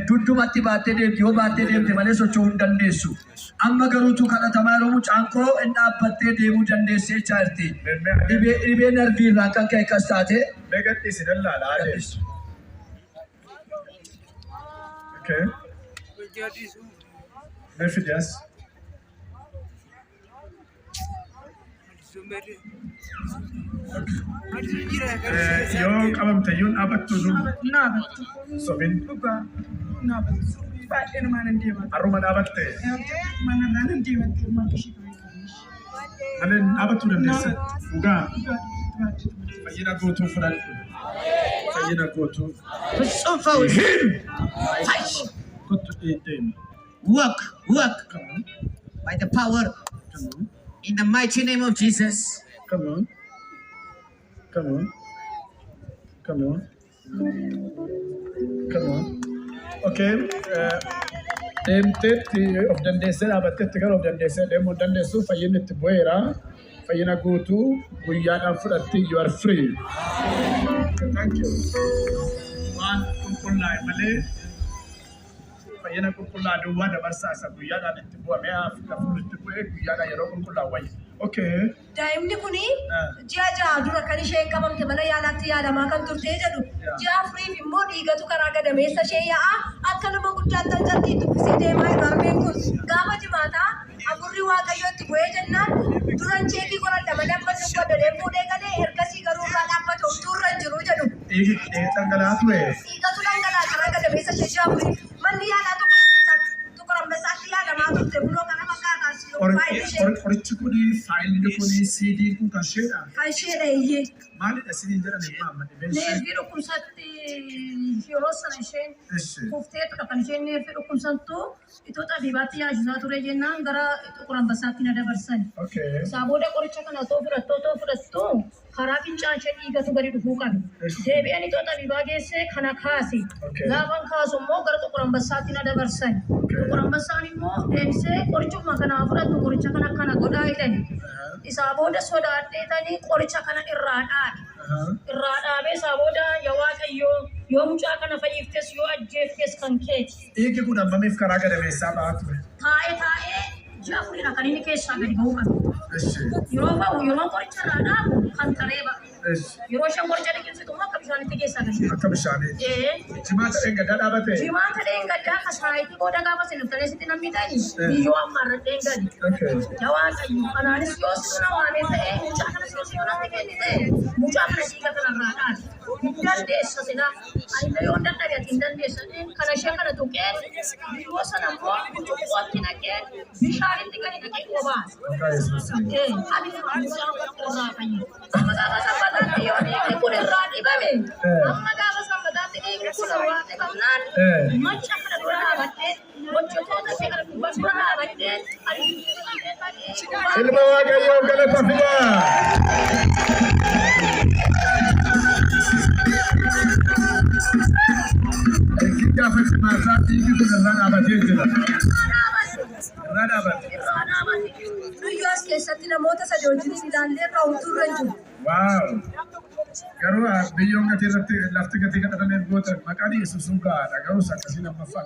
dudumatti baattee deemti yoo baattee deemte malee socho'uu hin dandeessu. Amma garuutu kadhatamaa yeroo mucaan koo hin dhaabbattee deemuu dandeessee jirti. Dhibee narbii irraa kan ka'e kas taate. Megatti isin ilaalaa adeemsu. Okay. Mefidias. Yoo qabamtayyuun dhaabattu sobin harruma dhaabatte maleen dhaabattuu dandeessa dhugaa fayyina guutuu fudhadhu fayyina guutuu kottu deemi. Work by the power in the mighty name of Jesus. Come on. Okay. Deemteetti of dandeessee dhaabbatteetti gara of dandeessee deemuu dandeessu fayyinni itti bu'eera. Fayyina guutuu guyyaadhaan fudhatti you are free. Thank you. Waan qulqullaa'e malee fayyina qulqullaa duwwaa dabarsaa isa guyyaadhaan itti bu'amee hafuun itti bu'ee guyyaadhaan yeroo qulqullaa'u wayya. Okay. Daa'imni kuni ji'a dura kan isheen qabamte mana yaalaatti yaadamaa kan turte jedhu ji'a afuriif immoo dhiigatu karaa gadameessa ishee yaa'a akka nama guddaatti anjatti dubbisee deemaa harmeen kun gaafa jimaataa agurri waaqayyoo itti bu'ee jennaan duran cheekii qoradha madabban dubbadolee fuudhee galee ergasii garuu irraa dhaabbata utuurra jiru jedhu. Dhiigatu dhangalaa karaa gadameessa ishee ji'a afuriif manni yaalaa tokko rambasaatti yaadamaa turte buloo kana fakkaataa Qorichi kuni faayilli kuni CD kun kan sheedha. Kan sheedha iyyee. Maalidha CD jedhame maamma dhibeen ishee? Neerfii dhukkubsatti yeroo sana isheen kufteetudha kan isheen neerfii dhukkubsattu itoo xabiibaatti yaachisaa ture jennaan gara Qurambasaatti na dabarsan. Isaa booda qoricha kana otoo fudhattu karaa fincaan ishee dhiigatu gadi dhufuu qabi. Deebi'an itoo xabiibaa geessee kana kaase. Gaafan kaasu immoo gara Qurambasaatti na dabarsan. Qurambasaan immoo deebisee qorichuma kana fudhattu qoricha kana akkana godhaa jedhani. Isaa booda sodaadheetanii qoricha kana irraa dhaabe. Irraa dhaabee isaa booda yaa Waaqayyoo yoo mucaa kana fayyiftes yoo ajjeeftes kan keeti. Dhiigni kun hammamiif karaa gadameessaa ba'aa ture? Taa'ee ji'a afuriidha kan inni keessaa gadi ba'uu qabu. Yeroo qoricha irraa dhaabu kan taree ba'a. Yeroo isheen qoricha dhiqinsitu akka bishaanitti keessaa gadi. Akka bishaanii. Jimaata dheengaddaa dhaabate. Jimaata dheengaddaa akka saayitii booda gaafa siniftalee sitti namni ta'anii biyyoo ammaarra dheengadi. Yaa Waaqayyo kanaanis yoo sinuna waamee ta'ee mucaa kanas yoo sinuna kenne ta'e mucaa kana dhiiga kanarraa dhaabe. Hin dandeessa silaa ani yoo dadhabe ati hin dandeessa kana ishee kana tuqee biyyoo sana immoo butuuqootti naqee bishaanitti gadi naqee obaasa. Ani mucaa irraa fayyadu. Amma gaafa sabbataatti yoo dhiigni kun irraa dhibame amma gaafa sabbataatti dhiigni kun irraa dhibamnaan macha kana dura dhaabadhee hojjetoota ishee kana dubbaa dura dhaabadhee Ilma Waaqayyoo galata fidaa. Gaafa simaasaa dhiigni kun irraa dhaabatee jira. Irraa dhaabate. Nuyyoo as keessatti namoota sadii wajjin ilaallee irraa utuurra jiru. Waaw. Garuu biyyoon gatii irratti lafti gatii kadhatameef goota maqaan Yesuus gahaadha. Garuu akkasii lammaffaan.